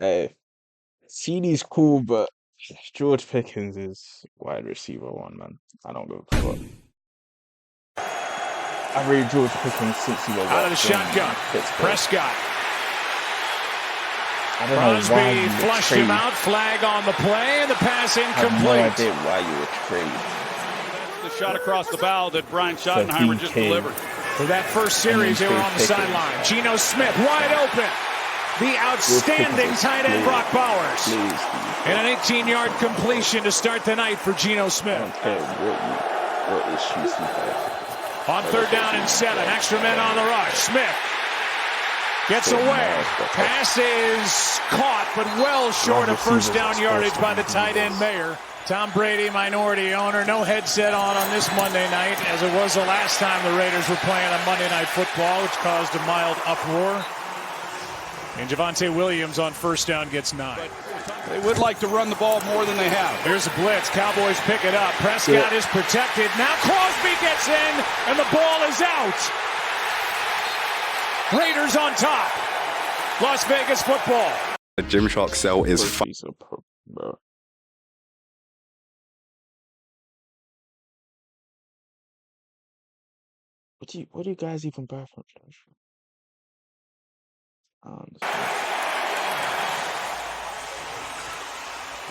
Hey, CeeDee's cool, but George Pickens is wide receiver one, man. I don't give a fuck. I've rated George Pickens since he was out of the shotgun. Prescott. Crosby flushed him out. Flag on the play, and the pass incomplete. I have no idea why you would trade. The shot across the bow that Brian Schottenheimer just delivered. For that first series, they were on the sideline. Geno Smith wide open. The outstanding tight end Brock Bowers. And an 18-yard completion to start the night for Geno Smith. I don't care what issues he has. On 3rd down and 7, extra men on the rush. Smith gets away. Pass is caught, but well short of first down yardage by the tight end Mayer. Tom Brady, minority owner, no headset on this Monday night, as it was the last time the Raiders were playing on Monday Night Football, which caused a mild uproar. And Javonte Williams on first down gets 9. They would like to run the ball more than they have. Here's a blitz. Cowboys pick it up. Prescott is protected. Now Crosby gets in, and the ball is out. Raiders on top. Las Vegas football. The Gymshark cell is bro. What do you guys even buy from Josh?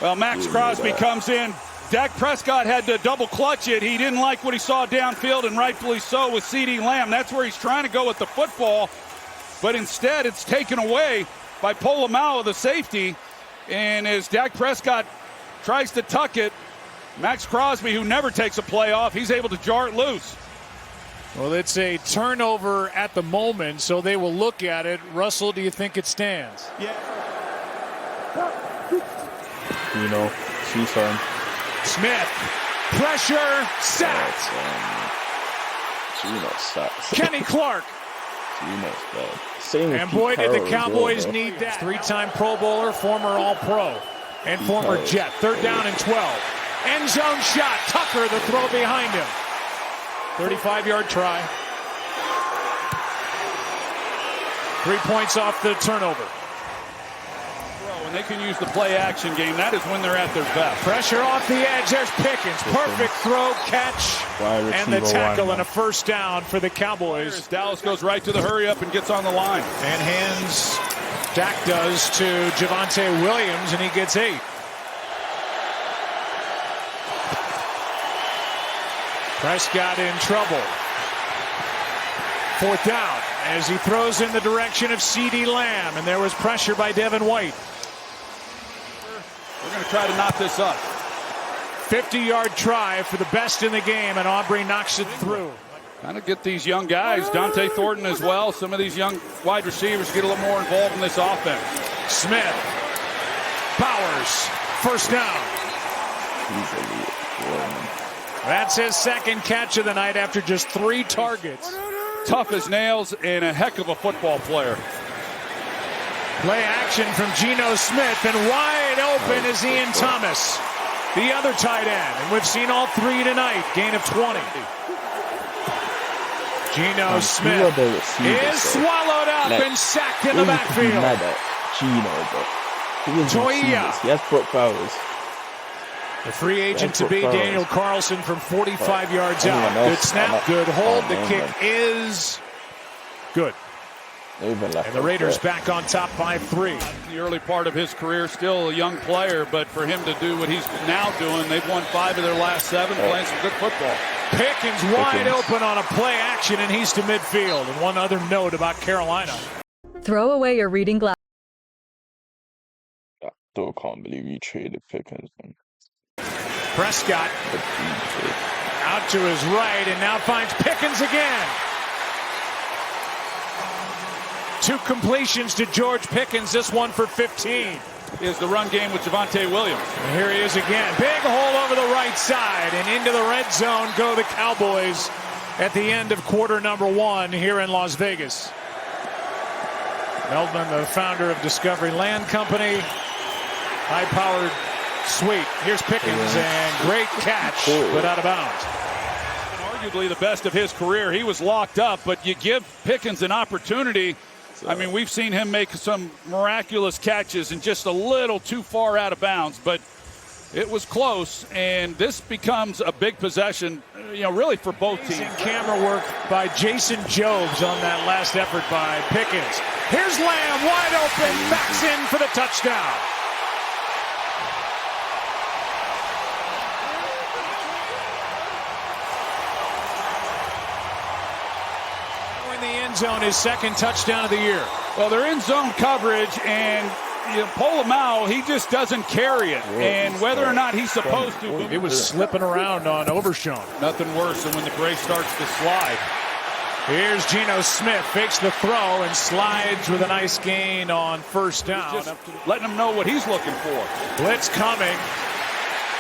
Well, Max Crosby comes in. Dak Prescott had to double clutch it. He didn't like what he saw downfield, and rightfully so with CeeDee Lamb. That's where he's trying to go with the football, but instead it's taken away by Polamalu, the safety. And as Dak Prescott tries to tuck it, Max Crosby, who never takes a play off, he's able to jar it loose. Well, it's a turnover at the moment, so they will look at it. Russell, do you think it stands? Yeah. She's on. Smith, pressure, sacked. Geno sucks. Kenny Clark. Geno's bad. Same And boy, did the Cowboys need that. 3-time Pro Bowler, former All-Pro, and former Jet. 3rd down and 12. End zone shot. Tucker, the throw behind him. 35-yard try. 3 points off the turnover. When they can use the play-action game, that is when they're at their best. Pressure off the edge. There's Pickens. Perfect throw, catch, and the tackle and a first down for the Cowboys. Dallas goes right to the hurry-up and gets on the line. And hands, Dak does, to Javonte Williams, and he gets 8. Prescott in trouble. 4th down as he throws in the direction of CeeDee Lamb, and there was pressure by Devin White. We're going to try to knock this up. 50-yard try for the best in the game, and Aubrey knocks it through. Kind of get these young guys, Dante Thornton as well. Some of these young wide receivers get a little more involved in this offense. Smith, Bowers, first down. That's his second catch of the night after just 3 targets. Tough as nails and a heck of a football player. Play action from Geno Smith, and wide open is Ian Thomas, the other tight end. And we've seen all 3 tonight. Gain of 20. Geno Smith is swallowed up and sacked in the backfield. Toia. He has Brock Bowers. The free agent to be Daniel Carlson from 45 yards out. Good snap, good hold. The kick is good. And the Raiders back on top by 3. The early part of his career, still a young player, but for him to do what he's now doing, they've won 5 of their last 7, playing some good football. Pickens wide open on a play action, and he's to midfield. And one other note about Carolina. Throw away your reading glasses. I still can't believe you traded Pickens. Prescott out to his right, and now finds Pickens again. 2 completions to George Pickens, this one for 15. Is the run game with Javonte Williams. And here he is again. Big hole over the right side, and into the red zone go the Cowboys at the end of quarter number 1 here in Las Vegas. Meldman, the founder of Discovery Land Company. High-powered sweep. Here's Pickens, and great catch, but out of bounds. Arguably the best of his career. He was locked up, but you give Pickens an opportunity. I mean, we've seen him make some miraculous catches and just a little too far out of bounds, but it was close, and this becomes a big possession, you know, really for both teams. Camera work by Jason Jobs on that last effort by Pickens. Here's Lamb, wide open, backs in for the touchdown. In the end zone, his second touchdown of the year. Well, they're in zone coverage, and you know, Polamalu, he just doesn't carry it. And whether or not he's supposed to. It was slipping around on Overshown. Nothing worse than when the gray starts to slide. Here's Geno Smith, fakes the throw and slides with a nice gain on first down. Just letting him know what he's looking for. Blitz coming.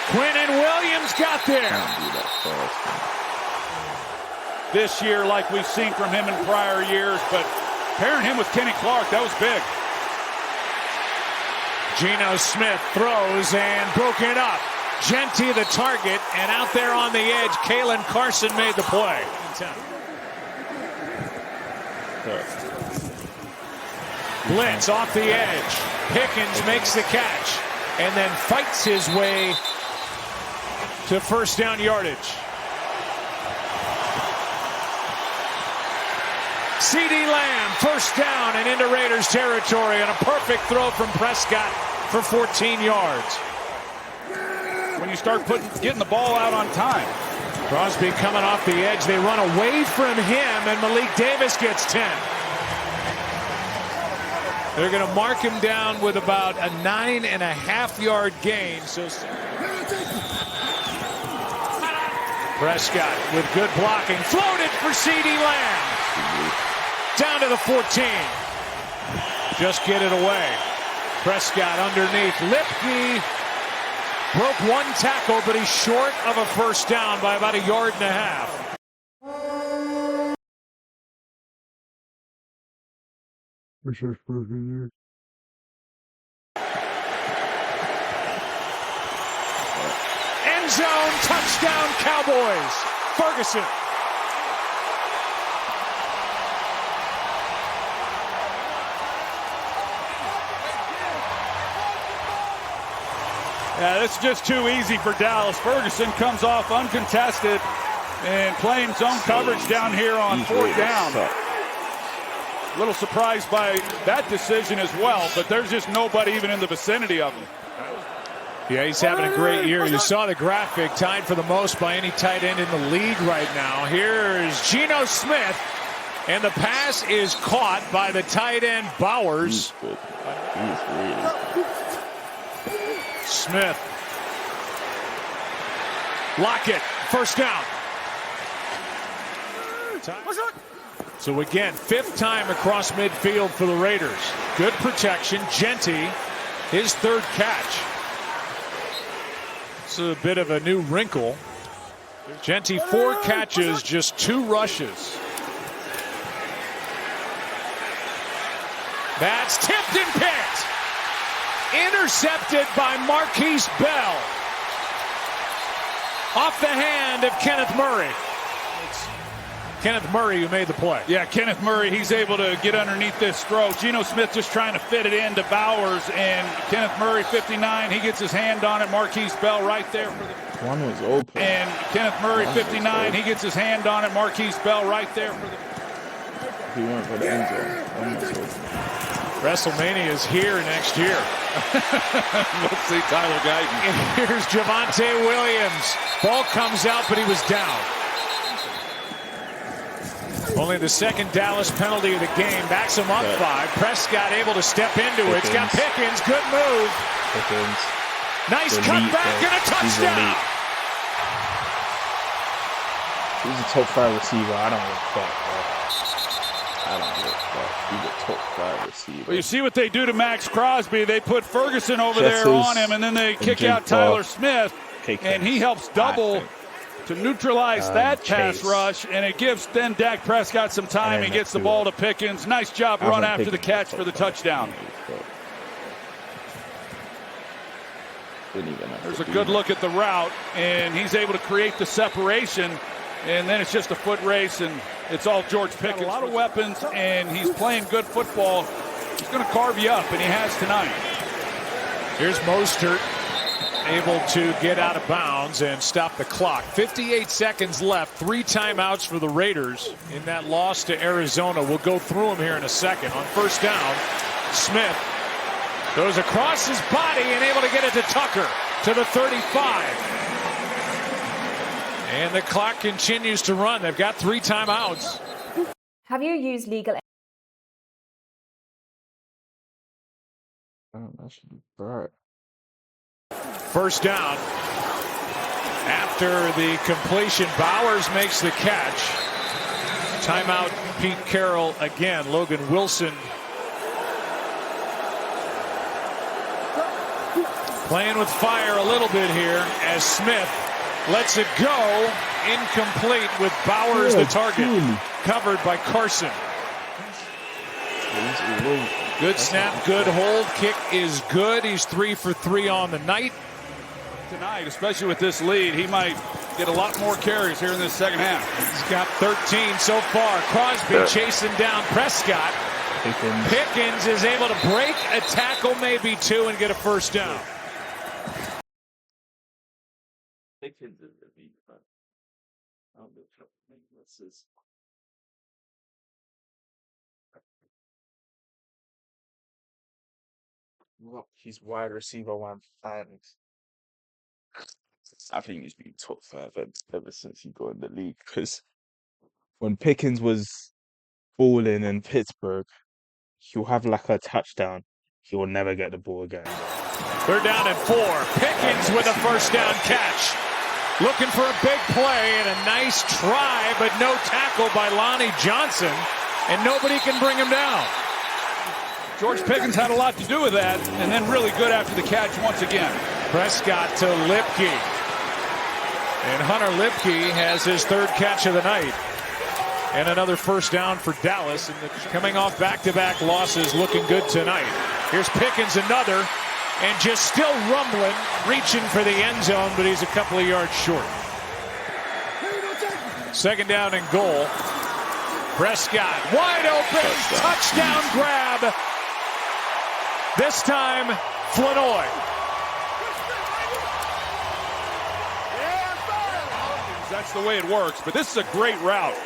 Quinnen Williams got there. This year, like we've seen from him in prior years, but pairing him with Kenny Clark, that was big. Geno Smith throws and broken up. Genty the target, and out there on the edge, Kalen Carson made the play. Blitz off the edge. Pickens makes the catch and then fights his way to first down yardage. CeeDee Lamb, first down and into Raiders territory on a perfect throw from Prescott for 14 yards. When you start getting the ball out on time. Crosby coming off the edge. They run away from him, and Malik Davis gets 10. They're going to mark him down with about a 9.5-yard gain. So Prescott with good blocking. Floated for CeeDee Lamb. Down to the 14. Just get it away. Prescott underneath. Lipke broke one tackle, but he's short of a first down by about 1.5 yards. End zone, touchdown, Cowboys. Ferguson. Yeah, that's just too easy for Dallas. Ferguson comes off uncontested and playing zone coverage down here on fourth down. A little surprised by that decision as well, but there's just nobody even in the vicinity of him. Yeah, he's having a great year. You saw the graphic, tied for the most by any tight end in the league right now. Here's Geno Smith, and the pass is caught by the tight end Bowers. Smith. Lockett, first down. So again, 5th time across midfield for the Raiders. Good protection. Genty, his 3rd catch. It's a bit of a new wrinkle. Genty, 4 catches, just 2 rushes. That's tipped and picked. Intercepted by Marquise Bell. Off the hand of Kenneth Murray. Kenneth Murray who made the play. Yeah, Kenneth Murray, he's able to get underneath this throw. Geno Smith just trying to fit it into Bowers, and Kenneth Murray, 59, he gets his hand on it. Marquise Bell right there for the... One was open. And Kenneth Murray, 59, he gets his hand on it. Marquise Bell right there for the... He went for the end zone. One was open. WrestleMania is here next year. Let's see Tyler Guyton. And here's Javonte Williams. Ball comes out, but he was down. Only the 2nd Dallas penalty of the game. Backs him up 5. Prescott able to step into it. It's got Pickens. Good move. Pickens. Nice cutback and a touchdown. He's a top 5 receiver. I don't give a fuck, bro. I don't give a fuck. He's a top 5 receiver. Well, you see what they do to Max Crosby. They put Ferguson over there on him, and then they kick out Tyler Smith, and he helps double to neutralize that pass rush, and it gives then Dak Prescott some time. He gets the ball to Pickens. Nice job run after the catch for the touchdown. There's a good look at the route, and he's able to create the separation, and then it's just a foot race, and it's all George Pickens. A lot of weapons, and he's playing good football. He's going to carve you up, and he has tonight. Here's Mostert, able to get out of bounds and stop the clock. 58 seconds left. 3 timeouts for the Raiders in that loss to Arizona. We'll go through them here in a second. On first down, Smith goes across his body and able to get it to Tucker to the 35. And the clock continues to run. They've got 3 timeouts. Have you used legal? Oh, that should be bright. First down. After the completion, Bowers makes the catch. Timeout, Pete Carroll again. Logan Wilson playing with fire a little bit here as Smith lets it go. Incomplete with Bowers the target. Covered by Carson. Good snap, good hold. Kick is good. He's 3 for 3 on the night. Tonight, especially with this lead, he might get a lot more carries here in this second half. He's got 13 so far. Crosby chasing down Prescott. Pickens is able to break a tackle, maybe 2, and get a first down. Pickens is the beat, but I don't know if this is. Well, he's wide receiver 1 fans. I think he's been top 5 ever since he got in the league. Because when Pickens was balling in Pittsburgh, he'll have like a touchdown. He will never get the ball again. They're down at 4. Pickens with a first down catch. Looking for a big play and a nice try, but no tackle by Lonnie Johnson. And nobody can bring him down. George Pickens had a lot to do with that, and then really good after the catch once again. Prescott to Lipke. And Hunter Lipke has his 3rd catch of the night. And another first down for Dallas. And coming off back-to-back losses, looking good tonight. Here's Pickens, another. And just still rumbling, reaching for the end zone, but he's a couple of yards short. Second down and goal. Prescott, wide open, touchdown grab. This time, Flanoy. That's the way it works, but this is a great route.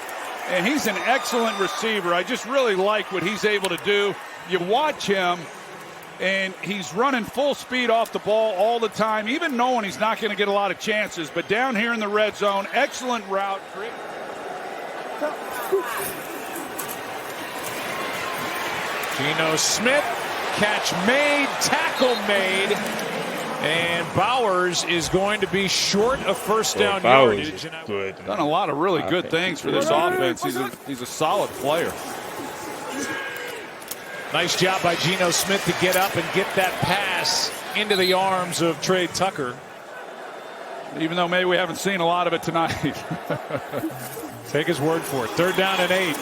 And he's an excellent receiver. I just really like what he's able to do. You watch him, and he's running full speed off the ball all the time, even knowing he's not going to get a lot of chances. But down here in the red zone, excellent route. Geno Smith, catch made, tackle made. And Bowers is going to be short of first down yardage. Good. Done a lot of really good things for this offense. He's a solid player. Nice job by Geno Smith to get up and get that pass into the arms of Trey Tucker. Even though maybe we haven't seen a lot of it tonight. Take his word for it. 3rd down and 8.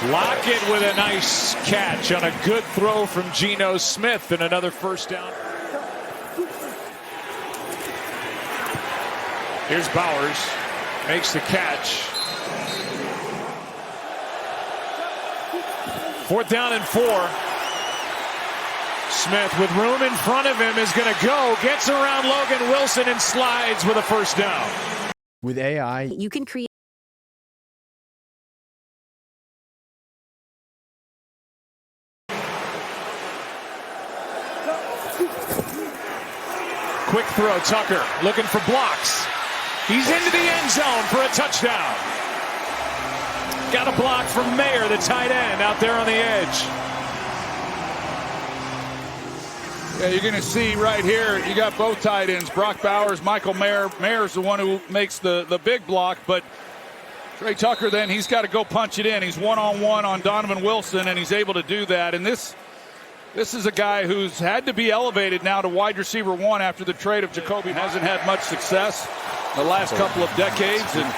Lockett with a nice catch on a good throw from Geno Smith and another first down. Here's Bowers. Makes the catch. 4th down and 4. Smith with room in front of him is going to go. Gets around Logan Wilson and slides with a first down. With AI, you can create. Quick throw, Tucker looking for blocks. He's into the end zone for a touchdown. Got a block from Mayer, the tight end, out there on the edge. Yeah, you're going to see right here, you got both tight ends, Brock Bowers, Michael Mayer. Mayer's the one who makes the big block, but Trey Tucker then, he's got to go punch it in. He's one-on-one on Donovan Wilson, and he's able to do that. And this is a guy who's had to be elevated now to wide receiver 1 after the trade of Jacoby. Hasn't had much success the last couple of decades, and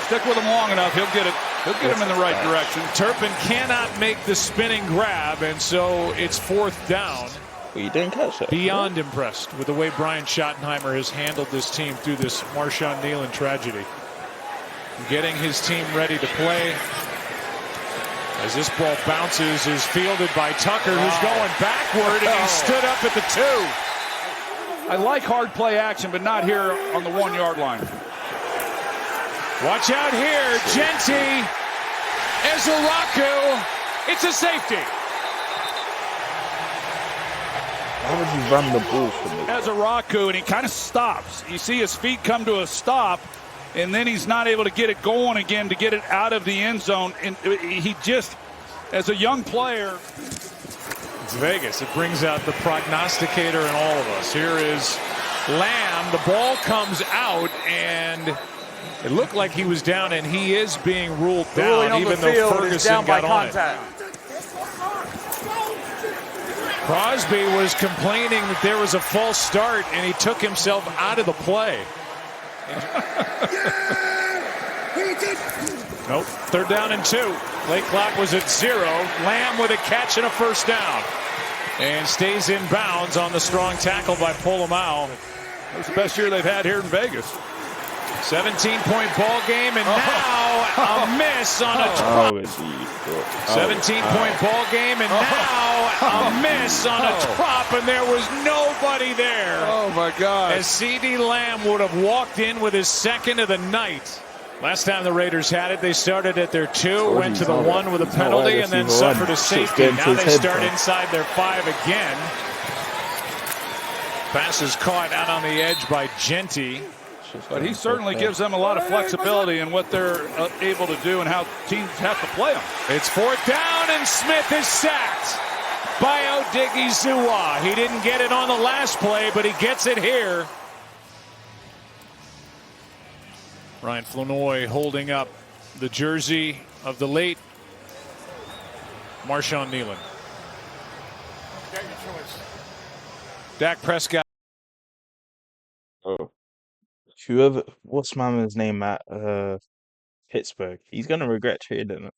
stick with him long enough, he'll get him in the right direction. Turpin cannot make the spinning grab, and so it's 4th down. Well, you didn't catch it. Beyond impressed with the way Brian Schottenheimer has handled this team through this Marshawn Nealon tragedy. getting his team ready to play. As this ball bounces, is fielded by Tucker, who's going backward, and he stood up at the 2. I like hard play action, but not here on the 1 yard line. Watch out here, Genty, Ezaraku, it's a safety. Why would you run the ball for me? Ezaraku, and he kind of stops. You see his feet come to a stop, and then he's not able to get it going again to get it out of the end zone. And he just, as a young player. It's Vegas. It brings out the prognosticator in all of us. Here is Lamb. The ball comes out, and it looked like he was down, and he is being ruled down, even though Ferguson got on it. Crosby was complaining that there was a false start, and he took himself out of the play. Nope. 3rd down and 2. Play clock was at 0. Lamb with a catch and a first down. And stays in bounds on the strong tackle by Polamalu. That's the best year they've had here in Vegas. 17-point ball game, and now a miss on a drop. 17-point ball game, and now a miss on a drop, and there was nobody there. Oh, my God. As CeeDee Lamb would have walked in with his 2nd of the night. Last time the Raiders had it, they started at their 2, went to the 1 with a penalty, and then suffered a safety. Now they start inside their 5 again. Pass is caught out on the edge by Genty. But he certainly gives them a lot of flexibility in what they're able to do and how teams have to play them. It's 4th down, and Smith is sacked by Odighizuwa. He didn't get it on the last play, but he gets it here. Ryan Flournoy holding up the jersey of the late Marshawn Nealon. Dak Prescott. Oh. Whoever, what's my man's name at Pittsburgh? He's gonna regret trading it.